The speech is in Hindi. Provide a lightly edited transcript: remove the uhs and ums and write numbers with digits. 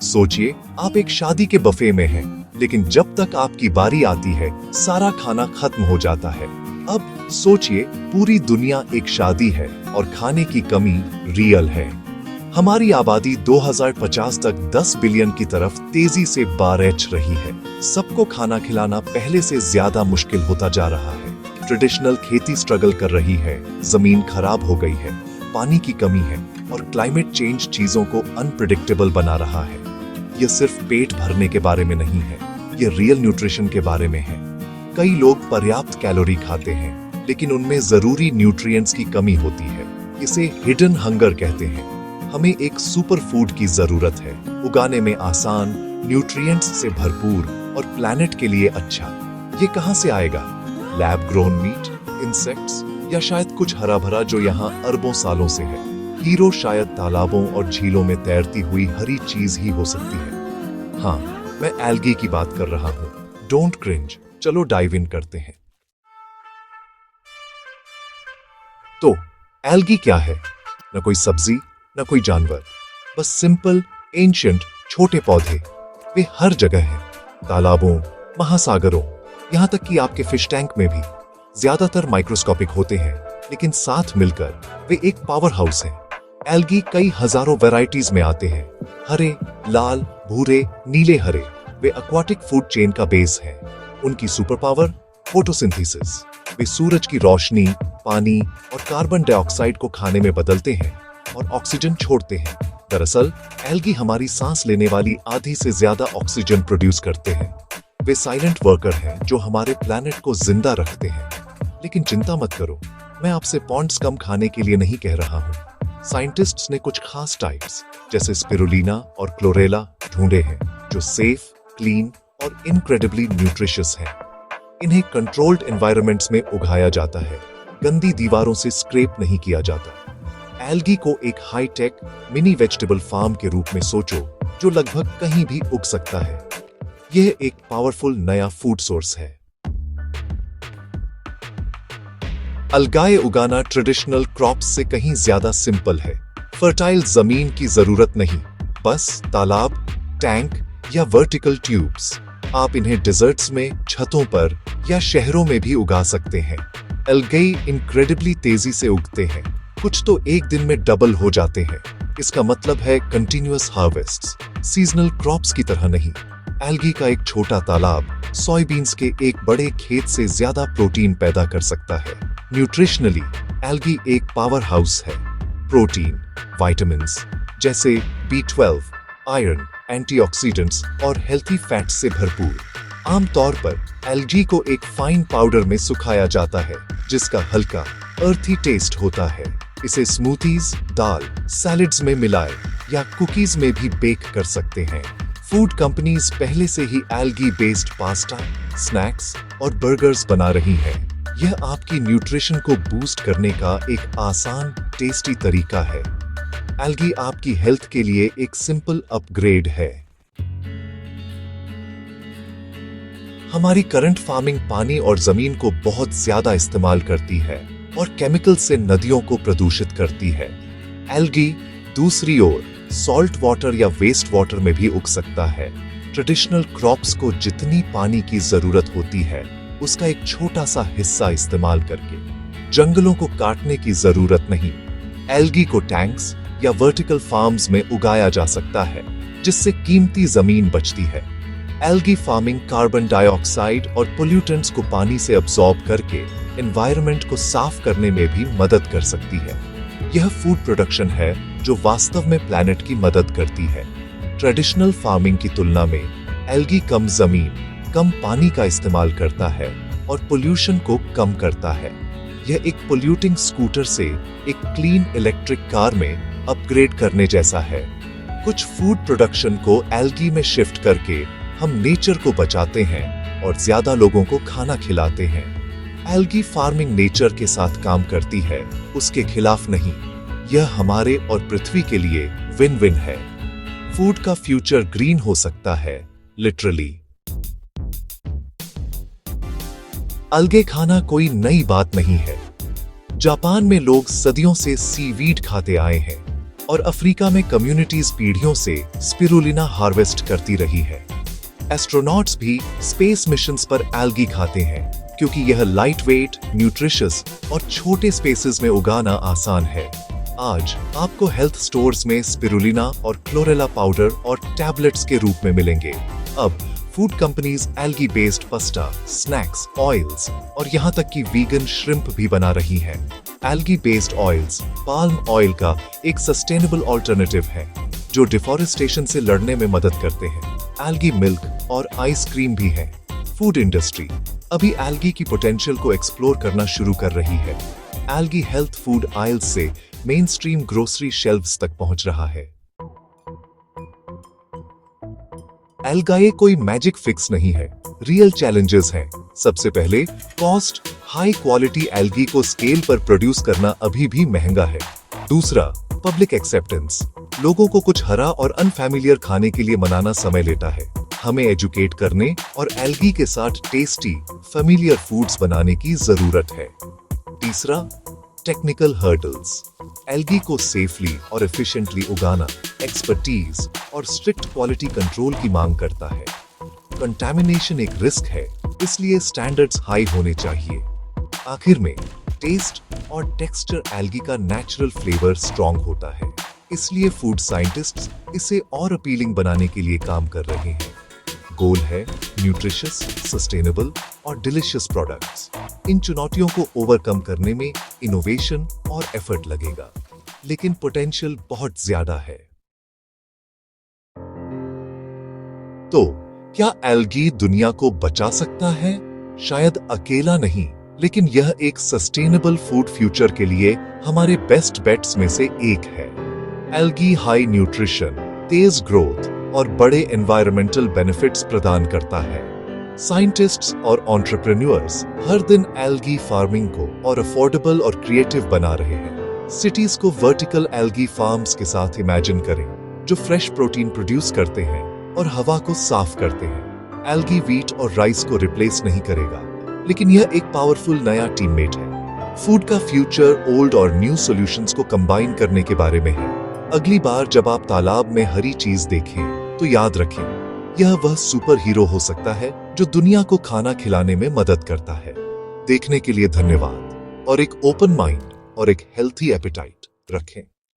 सोचिए, आप एक शादी के बफे में हैं, लेकिन जब तक आपकी बारी आती है सारा खाना खत्म हो जाता है। अब सोचिए, पूरी दुनिया एक शादी है और खाने की कमी रियल है। हमारी आबादी 2050 तक 10 बिलियन की तरफ तेजी से बढ़ रही है। सबको खाना खिलाना पहले से ज्यादा मुश्किल होता जा रहा है। ट्रेडिशनल खेती स्ट्रगल कर रही है, जमीन खराब हो गई है, पानी की कमी है और क्लाइमेट चेंज चीजों को अनप्रिडिक्टेबल बना रहा है। यह सिर्फ पेट भरने के बारे में नहीं है, यह रियल न्यूट्रिशन के बारे में है। कई लोग पर्याप्त कैलोरी खाते हैं, लेकिन उनमें जरूरी न्यूट्रिएंट्स की कमी होती है। इसे हिडन हंगर कहते हैं। हमें एक सुपर फूड की जरूरत है, उगाने में आसान, न्यूट्रिएंट्स से भरपूर और प्लैनेट के लिए अच्छा। ये कहां से आएगा? लैब ग्रोन मीट, इंसेक्ट्स या शायद कुछ हरा भरा जो यहाँ अरबों सालों से है? हीरो शायद तालाबों और झीलों में तैरती हुई हरी चीज ही हो सकती है। हाँ, मैं एल्गी की बात कर रहा हूँ। डोंट क्रिंज, चलो डाइव इन करते हैं। तो एल्गी क्या है? न कोई सब्जी, न कोई जानवर, बस सिंपल एंशिएंट छोटे पौधे। वे हर जगह हैं, तालाबों, महासागरों, यहां तक कि आपके फिश टैंक में भी। ज्यादातर माइक्रोस्कोपिक होते हैं, लेकिन साथ मिलकर वे एक पावर हाउस है। एल्गी कई हजारों वैरायटीज में आते हैं, हरे, लाल, भूरे, नीले हरे। वे एक्वाटिक फूड चेन का बेस है। उनकी सुपर पावर फोटोसिंथेसिस। वे सूरज की रोशनी, पानी और कार्बन डाइऑक्साइड को खाने में बदलते हैं और ऑक्सीजन छोड़ते हैं। दरअसल एल्गी हमारी सांस लेने वाली आधी से ज्यादा ऑक्सीजन प्रोड्यूस करते हैं। वे साइलेंट वर्कर हैं जो हमारे प्लैनेट को जिंदा रखते हैं। लेकिन चिंता मत करो, मैं आपसे पॉन्ड्स कम खाने के लिए नहीं कह रहा हूँ। साइंटिस्ट्स ने कुछ खास टाइप्स जैसे स्पिरुलिना और क्लोरेला ढूंढे हैं, जो सेफ, क्लीन और इनक्रेडिबली न्यूट्रिशियस हैं। इन्हें कंट्रोल्ड एनवायरनमेंट्स में उगाया जाता है, गंदी दीवारों से स्क्रैप नहीं किया जाता। एल्गी को एक high tech mini vegetable farm के रूप में सोचो, जो लगभग कहीं भी उग सकता है। यह एक पावरफुल नया फूड सोर्स है। अलगाए उगाना ट्रेडिशनल क्रॉप्स से कहीं ज्यादा सिंपल है। फर्टाइल जमीन की जरूरत नहीं, बस तालाब, टैंक या वर्टिकल ट्यूब्स। आप इन्हें डिजर्ट्स में, छतों पर या शहरों में भी उगा सकते हैं। एल्गाई इनक्रेडिबली तेजी से उगते हैं, कुछ तो एक दिन में डबल हो जाते हैं। इसका मतलब है कंटिन्यूअस हार्वेस्ट्स, सीजनल क्रॉप्स की तरह नहीं। एल्गी का एक छोटा तालाब सोयाबीन्स के एक बड़े खेत से ज्यादा प्रोटीन पैदा कर सकता है। न्यूट्रिशनली एल्गी एक पावर हाउस है। प्रोटीन, विटामिन्स जैसे B12, आयरन, एंटीऑक्सीडेंट्स और हेल्थी फैट्स से भरपूर। आमतौर पर एल्गी को एक फाइन पाउडर में सुखाया जाता है, जिसका हल्का अर्थी टेस्ट होता है। इसे स्मूथीज, दाल, सैलेड्स में मिलाए या कुकीज में भी बेक कर सकते हैं। फूड कंपनीज पहले से ही एल्गी बेस्ड पास्ता, स्नैक्स और बर्गर्स बना रही हैं। यह आपकी न्यूट्रिशन को बूस्ट करने का एक आसान, टेस्टी तरीका है। एल्गी आपकी हेल्थ के लिए एक सिंपल अपग्रेड है। हमारी करंट फार्मिंग पानी और जमीन को बहुत ज्यादा इस्तेमाल करती है और केमिकल से नदियों को प्रदूषित करती है। एल्गी दूसरी ओर सॉल्ट वाटर या वेस्ट वाटर में भी उग सकता है। ट्रेडिशनल क्रॉप्स को जितनी पानी की जरूरत होती है, उसका एक छोटा सा हिस्सा इस्तेमाल करके। जंगलों को काटने की जरूरत नहीं। एल्गी को टैंक्स या वर्टिकल फार्म्स में उगाया जा सकता है, जिससे कीमती जमीन बचती है। एल्गी फार्मिंग कार्बन डाइऑक्साइड और पोल्यूटेंट्स को पानी से अब्सॉर्ब करके एनवायरनमेंट को साफ करने में भी मदद कर सकती है। यह फूड प्रोडक्शन है जो वास्तव में प्लैनेट की मदद करती है। ट्रेडिशनल फार्मिंग की तुलना में एल्गी कम जमीन, कम पानी का इस्तेमाल करता है और पोल्यूशन को कम करता है। यह एक पोल्यूटिंग स्कूटर से एक क्लीन इलेक्ट्रिक कार में अपग्रेड करने जैसा है। कुछ फूड प्रोडक्शन को एल्गी में शिफ्ट करके हम नेचर को बचाते हैं और ज्यादा लोगों को खाना खिलाते हैं। एल्गी फार्मिंग नेचर के साथ काम करती है, उसके खिलाफ नहीं। यह हमारे और पृथ्वी के लिए विन विन है। फूड का फ्यूचर ग्रीन हो सकता है, लिटरली। अलगे खाना कोई नई बात नहीं है। जापान में लोग सदियों से सीवीड खाते आए हैं और अफ्रीका में कम्युनिटीज पीढ़ियों से स्पिरुलिना हार्वेस्ट करती रही है। एस्ट्रोनॉट्स भी स्पेस मिशंस पर एल्गी खाते हैं क्योंकि यह लाइट वेट, न्यूट्रिशियस और छोटे स्पेसेस में उगाना आसान है। आज आपको हेल्थ स्टोर्स में स्पिरुलिना और क्लोरेला पाउडर और टैबलेट्स के रूप में मिलेंगे। अब food companies algae based pasta, snacks, oils और यहाँ तक कि वीगन श्रिम्प भी बना रही हैं। Algae based oils palm oil का एक सस्टेनेबल ऑल्टरनेटिव है जो डिफॉरेस्टेशन से लड़ने में मदद करते हैं। एल्गी मिल्क और आइसक्रीम भी है। फूड इंडस्ट्री अभी एल्गी की पोटेंशियल को एक्सप्लोर करना शुरू कर रही है। एल्गी हेल्थ फूड आयल्स से मेन स्ट्रीम ग्रोसरी शेल्व्स तक पहुंच रहा है। एल्गाए कोई मैजिक फिक्स नहीं है, रियल चैलेंजेस हैं। सबसे पहले कॉस्ट, हाई क्वालिटी एल्गी को स्केल पर प्रोड्यूस करना अभी भी महंगा है। दूसरा, पब्लिक एक्सेप्टेंस, लोगों को कुछ हरा और अनफैमिलियर खाने के लिए मनाना समय लेता है। हमें एजुकेट करने और एल्गी के साथ टेस्टी, फेमिलियर फूड्स बनाने की जरूरत है। तीसरा, टेक्निकल हर्डल्स, एल्गी को सेफली और एफिशिएंटली उगाना एक्सपर्टीज और स्ट्रिक्ट क्वालिटी कंट्रोल की मांग करता है। कंटामिनेशन एक रिस्क है, इसलिए स्टैंडर्ड्स हाई होने चाहिए। आखिर में, टेस्ट और टेक्सचर एल्गी का नेचुरल फ्लेवर स्ट्रॉन्ग होता है, इसलिए फूड साइंटिस्ट्स इसे और अपीलिंग बनाने के लिए काम कर रहे हैं। गोल है न्यूट्रिशियस, सस्टेनेबल और डिलिशियस प्रोडक्ट्स। इन चुनौतियों को ओवरकम करने में इनोवेशन और एफर्ट लगेगा, लेकिन पोटेंशियल बहुत ज्यादा है। तो क्या एल्गी दुनिया को बचा सकता है? शायद अकेला नहीं, लेकिन यह एक सस्टेनेबल फूड फ्यूचर के लिए हमारे बेस्ट बेट्स में से एक है। एल्गी हाई न्यूट्रिशन, तेज ग्रोथ और बड़े एनवायरमेंटल बेनिफिट्स प्रदान करता है। साइंटिस्ट्स और एंटरप्रेन्योर्स हर दिन एल्गी फार्मिंग को और अफोर्डेबल और क्रिएटिव बना रहे हैं। सिटीज को वर्टिकल एल्गी फार्म्स के साथ इमेजिन करें, जो फ्रेश प्रोटीन प्रोड्यूस करते हैं और हवा को साफ करते हैं। एल्गी व्हीट और राइस को रिप्लेस नहीं करेगा, लेकिन यह एक पावरफुल नया टीममेट है। फूड का फ्यूचर ओल्ड और न्यू सॉल्यूशंस को कंबाइन करने के बारे में है। अगली बार जब आप तालाब में हरी चीज देखें, तो याद रखें, यह वह सुपर हीरो हो सकता है जो दुनिया को खाना खिलाने में मदद करता है। देखने के लिए धन्यवाद और एक ओपन माइंड और एक हेल्थी एपेटाइट रखें।